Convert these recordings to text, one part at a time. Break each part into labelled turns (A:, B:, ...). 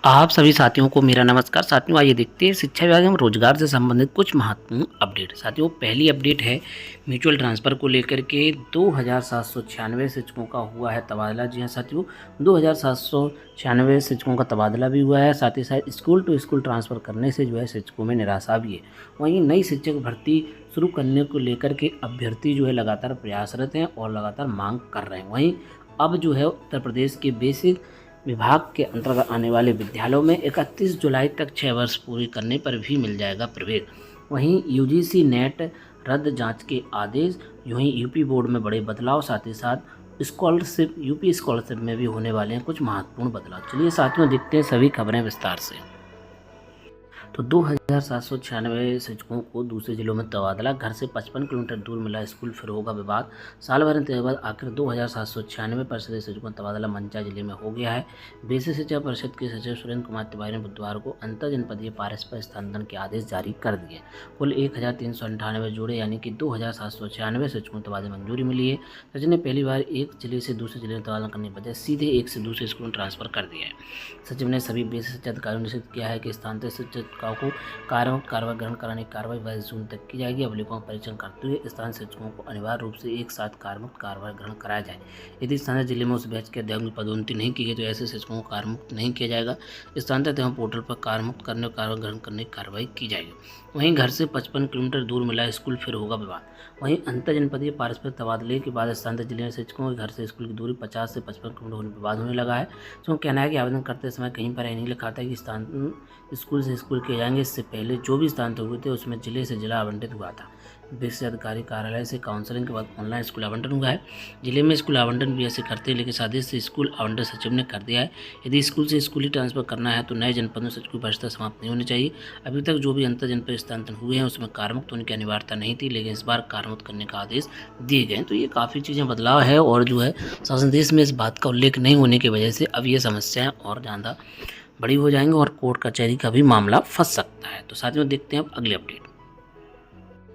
A: आप सभी साथियों को मेरा नमस्कार। साथियों, आइए देखते हैं शिक्षा विभाग एवं रोजगार से संबंधित कुछ महत्वपूर्ण अपडेट। साथियों, पहली अपडेट है म्यूचुअल ट्रांसफ़र को लेकर के 2796 शिक्षकों का हुआ है तबादला। जी हाँ साथियों, 2796 शिक्षकों का तबादला भी हुआ है। साथ ही साथ स्कूल टू स्कूल ट्रांसफ़र करने से जो है शिक्षकों में निराशा भी है। वहीं नई शिक्षक भर्ती शुरू करने को लेकर के अभ्यर्थी जो है लगातार प्रयासरत हैं और लगातार मांग कर रहे हैं। वहीं अब जो है उत्तर प्रदेश के बेसिक विभाग के अंतर्गत आने वाले विद्यालयों में 31 जुलाई तक 6 वर्ष पूरी करने पर भी मिल जाएगा प्रवेश। वहीं यूजीसी नेट रद्द जांच के आदेश। वहीं यूपी बोर्ड में बड़े बदलाव, साथ ही साथ स्कॉलरशिप यूपी स्कॉलरशिप में भी होने वाले हैं कुछ महत्वपूर्ण बदलाव। चलिए साथियों, देखते हैं सभी खबरें विस्तार से। तो 2796 शिक्षकों को दूसरे जिलों में तबादला। घर से 55 किलोमीटर दूर मिला स्कूल, फिर होगा विवाद। साल भर के बाद आखिर 2796 परिषदीय शिक्षकों का तबादला मंचा जिले में हो गया है। बेसिक शिक्षा परिषद के सचिव सुरेंद्र कुमार तिवारी ने बुधवार को अंतर जनपदीय पारस्पर स्थानांतरण के आदेश जारी कर दिए। कुल 1398 जोड़े यानी कि 2796 शिक्षकों को तबादले मंजूरी मिली है। सचिव ने पहली बार एक जिले से दूसरे जिले में तबादला करने के बजाय सीधे एक से दूसरे स्कूल में ट्रांसफर कर दिया है। सचिव ने सभी बेसिक शिक्षा अधिकारियों ने निश्चित किया है कि स्थानांतरित शिक्षकों को कार्रवाई ग्रहण कराने की कार्रवाई 22 जून तक की जाएगी। अभिलेखों का परीक्षण करते हुए स्थानीय शिक्षकों को अनिवार्य रूप से एक साथ कार्यमुक्त कार्रवाई ग्रहण कराया जाए। यदि स्थानीय जिले में उस बैच के अध्यापकों की पदोन्नति नहीं की गई तो ऐसे शिक्षकों को कार्यमुक्त नहीं किया जाएगा। स्थानांतरित एवं पोर्टल पर कार्यमुक्त करने और कार्रवाई ग्रहण करने की कार्रवाई की जाएगी। वहीं घर से 55 किलोमीटर दूर मिला स्कूल, फिर होगा विवाद। वहीं अंतर जनपदीय पारस्परिक तबादले के बाद स्थानांतरित जिले में शिक्षकों के घर से स्कूल की दूरी 50 से 55 किलोमीटर होने विवाद होने लगा है। तो कहना है कि आवेदन करते समय कहीं पर नहीं लिखा था कि स्थान स्कूल से स्कूल किए जाएंगे। इससे पहले जो भी स्थानांतरित हुए थे उसमें जिले से जिला आवंटित हुआ था। बेसिक अधिकारी कार्यालय से काउंसलिंग के बाद ऑनलाइन स्कूल आवंटन हुआ है। जिले में स्कूल आवंटन भी ऐसे करते हैं, लेकिन सादे से स्कूल आवंटन सचिव ने कर दिया है। यदि स्कूल से स्कूल ही ट्रांसफर करना है तो नए जनपदों में सचिव की वरिष्ठता समाप्त नहीं होनी चाहिए। अभी तक जो भी अंतर जनपद स्थानांतरण हुए हैं उसमें कार्यमुक्त होने की अनिवार्यता नहीं थी, लेकिन इस बार कार्यमुक्त करने का आदेश दिए गए। तो ये काफ़ी चीज़ें बदलाव है और जो है शासन देश में इस बात का उल्लेख नहीं होने की वजह से अब ये समस्याएं और ज़्यादा बड़ी हो जाएंगी और कोर्ट कचहरी का भी मामला फंस सकता है। तो साथियों, देखते हैं अब अगली अपडेट।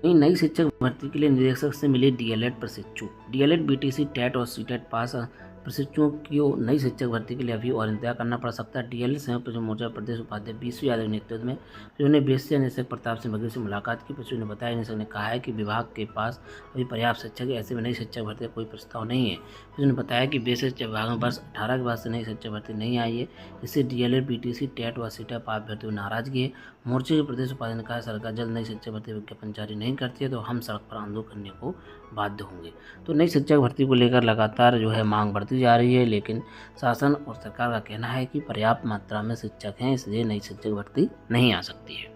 A: नई शिक्षक भर्ती के लिए निदेशक से मिले डीएलएड प्रशिक्षु। डीएलएड, बीटीसी, टेट और सीटेट पास प्रशिक्षुओं को नई शिक्षक भर्ती के लिए अभी और इंतजार करना पड़ सकता है। डीएलएड संयुक्त मोर्चा प्रदेश उपाध्यक्ष बीसू यादव के नेतृत्व में उन्होंने बेसिया निदेशक प्रताप सिंह बघेल से मुलाकात की। प्रशिक्षु ने बताया, निदेशक ने कहा है कि विभाग के पास अभी पर्याप्त शिक्षक है, ऐसे में नई शिक्षक भर्ती का कोई प्रस्ताव नहीं है। उन्होंने बताया कि बेसिक शिक्षा विभाग में वर्ष 18 के बाद से नई शिक्षक भर्ती नहीं आई है। इससे डीएलएड, बीटीसी, टेट व सीटेट पास अभ्यर्थियों में नाराजगी है। मोर्चे के प्रदेश उपाध्यक्ष ने कहा, सरकार जल्द नई शिक्षक भर्ती विज्ञापन जारी नहीं करती है तो हम सड़क पर आंदोलन करने को बाध्य होंगे। तो नई शिक्षक भर्ती को लेकर लगातार जो है मांग बढ़ती जा रही है, लेकिन शासन और सरकार का कहना है कि पर्याप्त मात्रा में शिक्षक हैं, इसलिए नई शिक्षक भर्ती नहीं आ सकती है।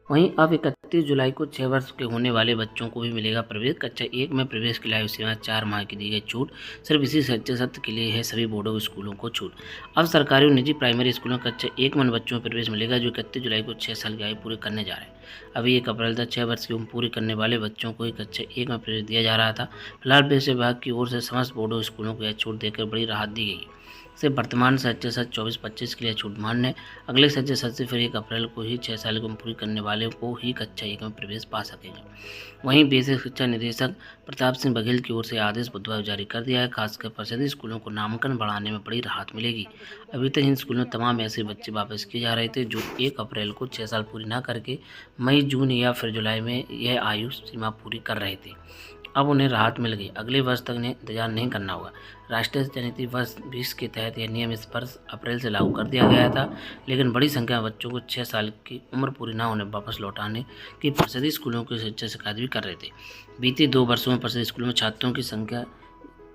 A: वहीं अब 31 जुलाई को 6 वर्ष के होने वाले बच्चों को भी मिलेगा प्रवेश। कक्षा 1 में प्रवेश के लिए आयु सीमा 4 माह की दी गई छूट। सिर्फ इसी शैक्षिक सत्र के लिए है सभी बोर्डों स्कूलों को छूट। अब सरकारी और निजी प्राइमरी स्कूलों में कक्षा 1 में बच्चों में प्रवेश मिलेगा जो 31 जुलाई को 6 साल की आयु पूरी करने जा रहे हैं। अभी 1 अप्रैल तक 6 वर्ष की उम्र पूरी करने वाले बच्चों को ही कक्षा 1 में प्रवेश दिया जा रहा था। फिलहाल बेसिक विभाग की ओर से समस्त बोर्डों स्कूलों को यह छूट देकर बड़ी राहत दी गई से वर्तमान शैक्षिक सत्र 24-25 के लिए छूट मान्य है। अगले शैक्षिक सत्र से फिर 1 अप्रैल को ही 6 साल की उम्र पूरी करने वाले को ही कक्षा 1 में प्रवेश पा सकेंगे। वहीं बेसिक शिक्षा निदेशक प्रताप सिंह बघेल की ओर से आदेश बुधवार जारी कर दिया है। खासकर परिषदीय स्कूलों को नामांकन बढ़ाने में बड़ी राहत मिलेगी। अभी तक इन स्कूलों में तमाम ऐसे बच्चे वापस किए जा रहे थे जो 1 अप्रैल को 6 साल पूरी न करके मई, जून या फिर जुलाई में यह आयु सीमा पूरी कर रहे थे। अब उन्हें राहत मिल गई। अगले वर्ष तक इन्हें इंतजार नहीं करना होगा। राष्ट्रीय शिक्षा नीति वर्ष 20 के तहत यह नियम इस वर्ष अप्रैल से लागू कर दिया गया था, लेकिन बड़ी संख्या में बच्चों को 6 साल की उम्र पूरी न होने वापस लौटाने की परिषदीय स्कूलों की शिक्षा शिकायत भी कर रहे थे। बीते 2 वर्षों में परिषदीय स्कूलों में छात्रों की संख्या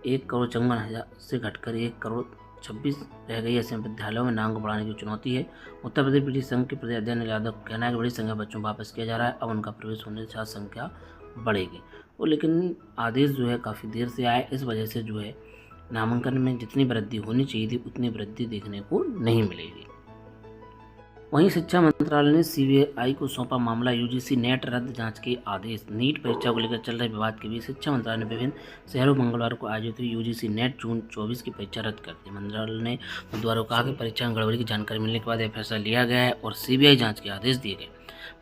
A: 1,54,00,000 से घटकर 1,26,00,000 रह गई। ऐसे विद्यालयों में नाम को बढ़ाने की चुनौती है। उत्तर प्रदेश पीटी संघ के प्रदेश अध्यक्ष यादव का कहना है कि बड़ी संख्या बच्चों को वापस किया जा रहा है। अब उनका प्रवेश होने से संख्या बढ़ेगी। और लेकिन आदेश जो है काफ़ी देर से आया, इस वजह से जो है नामांकन में जितनी वृद्धि होनी चाहिए थी उतनी वृद्धि देखने को नहीं मिलेगी। वहीं शिक्षा मंत्रालय ने सीबीआई को सौंपा मामला। यूजीसी नेट रद्द जांच के आदेश। नीट परीक्षा को लेकर चल रहे विवाद के बीच शिक्षा मंत्रालय ने विभिन्न शहरों मंगलवार को आयोजित हुई यूजीसी नेट जून 24 की परीक्षा रद्द कर दी। मंत्रालय ने बुधवार को कहा कि परीक्षा में गड़बड़ी की जानकारी मिलने के बाद यह फैसला लिया गया है और सीबीआई जांच के आदेश दिए गए।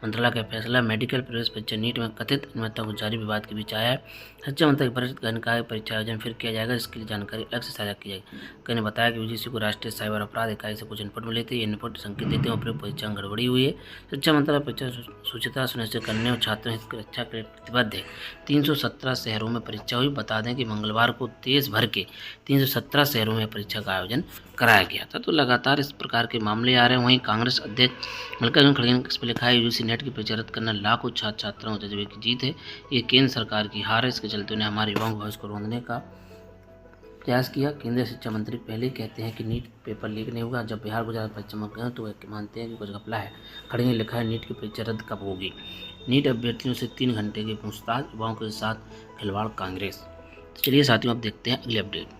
A: मंत्रालय का फैसला। मेडिकल प्रवेश परीक्षा नीट में कथित अनियमितता को जारी विवाद के बीच आया है। शिक्षा मंत्री की परिषद का निकाय परीक्षा आयोजन फिर किया जाएगा, इसके लिए जानकारी अलग से साझा की जाएगी। कई ने बताया कि यूजीसी को राष्ट्रीय साइबर अपराध इकाई से कुछ इनपुट मिले थे। ये इनपुट संकेत देते हैं उपयुक्त परीक्षा में गड़बड़ी हुई है। शिक्षा मंत्रालय परीक्षा शुचिता सुनिश्चित करने और छात्रों की रक्षा के लिए प्रतिबद्ध है। 317 शहरों में परीक्षा हुई। बता दें कि मंगलवार को देश भर के 317 शहरों में परीक्षा का आयोजन कराया गया था। तो लगातार इस प्रकार के मामले आ रहे हैं। वहीं कांग्रेस अध्यक्ष मल्लिकार्जुन खड़गे ने इस पर लिखा है, यूजीसी नेट की परीक्षा रद्द करना लाखों छात्र छात्राओं के जज्बे की जीत है। ये केंद्र सरकार की हार है। इसके चलते उन्हें हमारे युवाओं के भविष्य को रोकने का प्रयास किया। केंद्रीय शिक्षा मंत्री पहले ही कहते हैं कि नीट पेपर लीक नहीं होगा। जब बिहार गुजरात पर चमक गए तो वे मानते हैं कि कुछ घपला है। खड़गे ने लिखा है, नीट की परीक्षा रद्द कब होगी? नीट अभ्यर्थियों से 3 घंटे की पूछताछ, युवाओं के साथ खिलवाड़ कांग्रेस। तो चलिए साथियों, अब देखते हैं अगली अपडेट।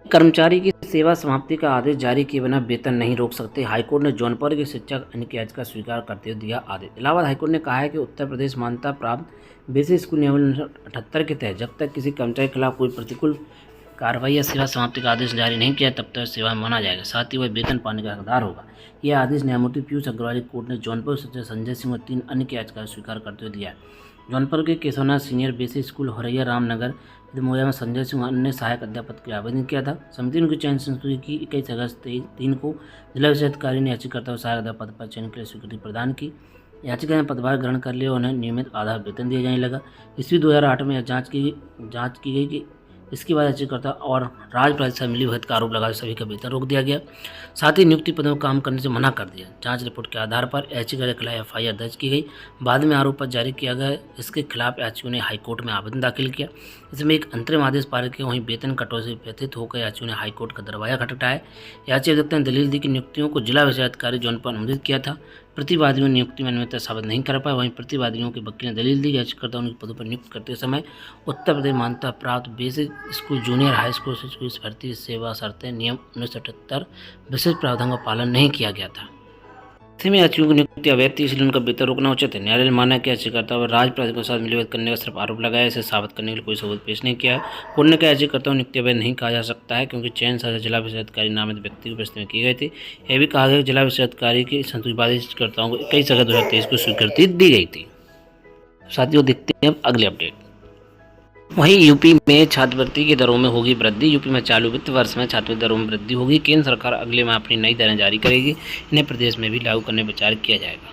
A: कर्मचारी की सेवा समाप्ति का आदेश जारी किए बिना वेतन नहीं रोक सकते। हाईकोर्ट ने जौनपुर के शिक्षक की याचिका स्वीकार करते हुए दिया आदेश। इलाहाबाद हाईकोर्ट ने कहा है कि उत्तर प्रदेश मान्यता प्राप्त बेसिक स्कूल नियम 78 के तहत जब तक किसी कर्मचारी के खिलाफ कोई प्रतिकूल कार्रवाई या सेवा समाप्ति का आदेश जारी नहीं किया तब तक सेवा में माना जाएगा, साथ ही वह वेतन पाने का हकदार होगा। यह आदेश न्यायमूर्ति पीयूष अग्रवाल की कोर्ट ने जौनपुर शिक्षक संजय सिंह और 3 अन्य की याचिका स्वीकार करते हुए दिया है। जौनपुर के Keshavnath senior basic school Haraiya Ramnagar Moya में संजय सिंह और अन्य सहायक अध्यापक के आवेदन किया था। समिति ने उनकी चयन संस्तुति की 21 अगस्त 3 को जिला विशेष अधिकारी ने याचिकाकर्ता और सहायक अध्यापक पर चयन के लिए स्वीकृति प्रदान की। याचिका में पदभार ग्रहण कर लिया और उन्हें नियमित आधार वेतन दिया जाने लगा। ईस्वी 2008 में जांच की गई कि इसके बाद याचिकाकर्ता और राजपाल से मिलीभगत का आरोप लगाकर सभी का वेतन रोक दिया गया, साथ ही नियुक्ति पदों में काम करने से मना कर दिया। जांच रिपोर्ट के आधार पर याचिका के खिलाफ एफआईआर दर्ज की गई। बाद में आरोप पत्र जारी किया गया। इसके खिलाफ याचिकों ने हाईकोर्ट में आवेदन दाखिल किया। इसमें एक अंतरिम आदेश पारित किया। वहीं वेतन कटौती से व्यथित होकर याचिकों ने हाईकोर्ट का दरवाजा खटखटाया। याचिकाकर्ता ने दलील दी कि नियुक्तियों को जिला विशेष अधिकारी जौनपुर अनुमोदित किया था। प्रतिवादियों ने नियुक्ति में अनियमितता साबित नहीं कर पाए। वहीं प्रतिवादियों के वकील ने दलील दी याचिकाकर्ताओं के पदों पर नियुक्त करते समय उत्तर प्रदेश मान्यता प्राप्त basic school junior high school शिक्षक भर्ती सेवा शर्तें नियम 1978 विशेष प्रावधानों का पालन नहीं किया गया था। ऐसे में याचिकों की नियुक्ति अवैध थी, इसलिए उनका वेतन रोकना उचित है। न्यायालय ने माना कि याचिकाकर्ता और राजपाल के साथ मिलीभगत करने का सिर्फ आरोप लगाया, इसे साबित करने के लिए कोई सबूत पेश नहीं किया। कोर्ट ने कहा याचिकाकर्ताओं नियुक्ति अवैध नहीं कहा जा सकता है क्योंकि चयन साझा जिला विशेष अधिकारी नामित व्यक्ति को प्रश्न में की गई थी। यह भी कहा गया कि जिला विशेष अधिकारी की संतुष्टिवादी याचिकाकर्ताओं को 21 अगस्त 2023 को स्वीकृति दी गई थी। साथियों, देखते हैं अब अगले अपडेट। वहीं यूपी में छात्रवृत्ति की दरों में होगी वृद्धि। यूपी में चालू वित्त वर्ष में छात्रवृत्ति दरों में वृद्धि होगी। केंद्र सरकार अगले माह अपनी नई दरें जारी करेगी। इन्हें प्रदेश में भी लागू करने पर विचार किया जाएगा।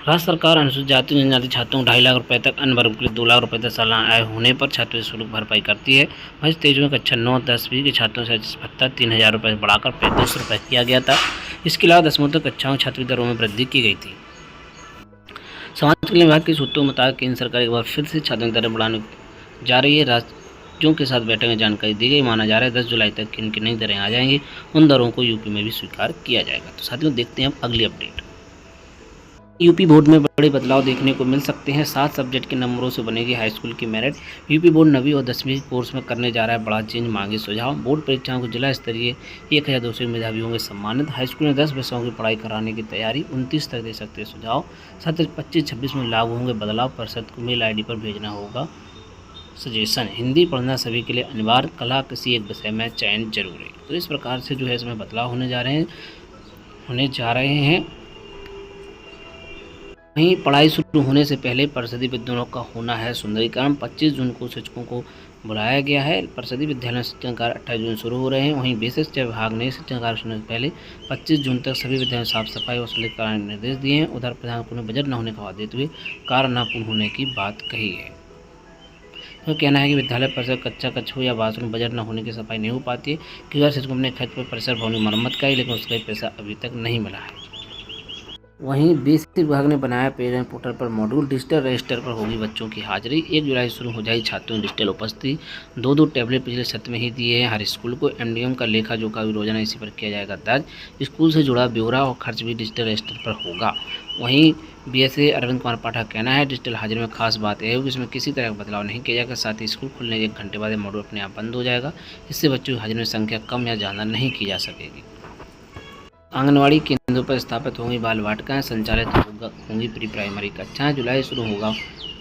A: राज्य सरकार अनुसूचित जाति और जनजाति छात्रों को 2.5 लाख रुपए तक, अन्य वर्ग के लिए 2 लाख रुपए तक सालाना आय होने पर छात्रवृत्ति शुल्क भरपाई करती है। वहीं 23 में कक्षा 9-10वीं के छात्रों से भत्ता 3,000 रुपये से बढ़ाकर 3500 रुपये किया गया था। इसके अलावा 10वीं तक कक्षाओं छात्रवृत्ति दरों में वृद्धि की गई थी। समाज कल्याण विभाग के सूत्रों के मुताबिक केंद्र सरकार एक बार फिर से छात्रवृत्ति दरें बढ़ाने जा रही है। राज्यों के साथ बैठक में जानकारी दी गई। माना जा रहा है 10 जुलाई तक इनकी नई दरें आ जाएंगी। उन दरों को यूपी में भी स्वीकार किया जाएगा। तो साथियों, देखते हैं अब अगली अपडेट। यूपी बोर्ड में बड़े बदलाव देखने को मिल सकते हैं। 7 सब्जेक्ट के नंबरों से बनेगी हाई स्कूल की मेरिट। यूपी बोर्ड 9वीं और 10वीं कोर्स में करने जा रहा है बड़ा चेंज, मांगे सुझाव। बोर्ड परीक्षाओं को जिला स्तरीय 1200 मेधावी होंगे सम्मानित। हाई स्कूल में 10 विषयों की पढ़ाई कराने की तैयारी, 29 तक दे सकते हैं सुझाव। सत्र 25-26 में लागू होंगे बदलाव। परिषद को मेल ID पर भेजना होगा सजेशन। हिंदी पढ़ना सभी के लिए अनिवार्य, कला किसी एक विषय में चयन जरूरी। तो इस प्रकार से जो है इसमें बदलाव होने जा रहे हैं। वहीं पढ़ाई शुरू होने से पहले परिषदीय विद्यालयों का होना है सुंदरीकरण। 25 जून को शिक्षकों को बुलाया गया है। परिषदीय विद्यालय शिक्षण कार्य 28 जून शुरू हो रहे हैं। वहीं बेसिक शिक्षा विभाग ने शिक्षण कार्य शुरू होने से पहले 25 जून तक सभी विद्यालयों में साफ सफाई और सुंदरीकरण के निर्देश दिए हैं। उधर प्रधान ने बजट न होने का वादा देते हुए कार्य न पूर्ण होने की बात कही है। तो कहना है कि विद्यालय परिसर कच्चा कच्छ हो या बाथरूम बजट न होने की सफाई नहीं हो पाती है। कई बार शिक्षकों ने खर्च पर परिसर भवन की मरम्मत कराई, लेकिन उसका पैसा अभी तक नहीं मिला है। वहीं बेसिक विभाग ने बनाया पेरेंट पोर्टल पर मॉड्यूल। डिजिटल रजिस्टर पर होगी बच्चों की हाजिरी। 1 जुलाई शुरू हो जाएगी छात्रों की डिजिटल उपस्थिति। 2 टैबलेट पिछले सत्र में ही दिए हैं हर स्कूल को। MDM का लेखा जोखा भी रोजाना इसी पर किया जाएगा दर्ज। स्कूल से जुड़ा ब्यौरा और खर्च भी डिजिटल रजिस्टर पर होगा। वहीं BSA अरविंद कुमार पाठक कहना है डिजिटल हाजिरी में खास बात यह है कि इसमें किसी तरह का बदलाव नहीं किया जाएगा। साथ ही स्कूल खुलने के 1 घंटे बाद मॉड्यूल अपने आप बंद हो जाएगा। इससे बच्चों की हाजिरी में संख्या कम या ज़्यादा नहीं की जा सकेगी। आंगनवाड़ी केंद्रों पर स्थापित होंगी बाल वाटिकाएं। संचालित होंगी प्री प्राइमरी कक्षाएं। जुलाई शुरू होगा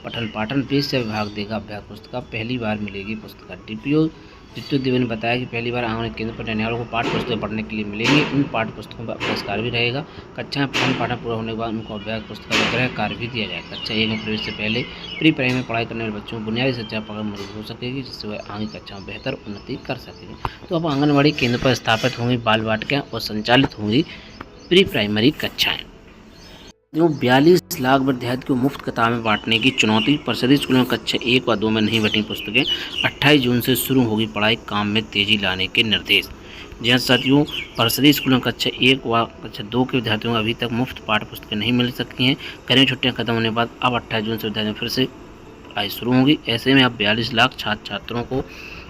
A: पठन पाठन। पेश विभाग देगा अभ्यास पुस्तिका। पहली बार मिलेगी पुस्तक। DPO जितू देवी ने बताया कि पहली बार आंगनबाड़ी केंद्र पर रहने वालों को पाठ्य पुस्तकें पढ़ने के लिए मिलेंगी। इन पाठ्य पुस्तकों पर पुरस्कार भी रहेगा। कक्षा में प्रथम पाठन पूरा होने के बाद उनको अभ्यास पुस्तक का गृह कार्य भी दिया जाएगा। कक्षा 1 में प्रवेश से पहले प्री प्राइमरी में पढ़ाई करने वाले बच्चों को बुनियादी शिक्षा पकड़ मजबूत हो सकेगी, जिससे वह आगे कक्षा में बेहतर उन्नति कर सकेंगे। तो अब आंगनबाड़ी केंद्र पर स्थापित होंगी बाल वाटिकाएं और संचालित होंगी प्री प्राइमरी कक्षाएं। 42 लाख विद्यार्थियों को मुफ्त किताबें बांटने की चुनौती। परिषदीय स्कूलों में कक्षा 1 व 2 में नहीं बटी पुस्तकें। 28 जून से शुरू होगी पढ़ाई, काम में तेजी लाने के निर्देश। जी हाँ साथियों, परिषदीय स्कूलों में कक्षा 1 व कक्षा 2 के विद्यार्थियों को अभी तक मुफ्त पाठ्य पुस्तकें नहीं मिल सकती हैं। गर्मी छुट्टियां खत्म होने के बाद अब 28 जून से विद्यार्थियों फिर से पढ़ाई शुरू होगी। ऐसे में अब 42 लाख छात्र छात्रों को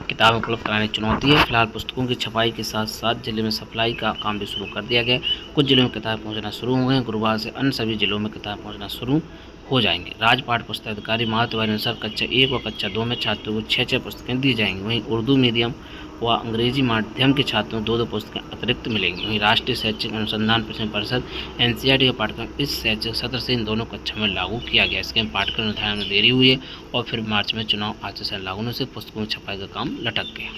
A: किताबें उपलब्ध कराने की चुनौती है। फिलहाल पुस्तकों की छपाई के साथ साथ जिले में सप्लाई का काम भी शुरू कर दिया गया। कुछ जिलों में किताब पहुंचना शुरू हो गए। गुरुवार से अन्य सभी जिलों में किताब पहुंचना शुरू हो जाएंगे। राज्य पाठ्य पुस्तक अधिकारी माह तिवारी अनुसार कक्षा 1 व कक्षा 2 में छात्रों को 6 पुस्तकें दी जाएंगी। वहीं उर्दू मीडियम व अंग्रेजी माध्यम के छात्रों को 2 पुस्तकें अतिरिक्त मिलेंगी। वहीं राष्ट्रीय शैक्षिक अनुसंधान परिषद NCERT का पाठ्यक्रम इस शैक्षिक सत्र से इन दोनों कक्षा में लागू किया गया। इसके पाठ्यक्रम निर्धारण में देरी हुई है और फिर मार्च में चुनाव आचार संहिता लागू होने से पुस्तकों में छपाई का काम लटक गया।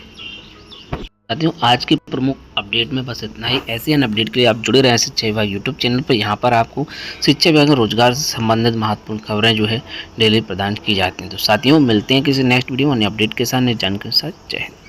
A: साथियों, आज की प्रमुख अपडेट में बस इतना ही। ऐसे अन्य अपडेट के लिए आप जुड़े रहें शिक्षा विभाग यूट्यूब चैनल पर। यहाँ पर आपको शिक्षा विभाग में रोजगार से संबंधित महत्वपूर्ण खबरें जो है डेली प्रदान की जाती हैं। तो साथियों, मिलते हैं किसी नेक्स्ट वीडियो में अन्य अपडेट के साथ, नई जानकारी के साथ। जय हिंद।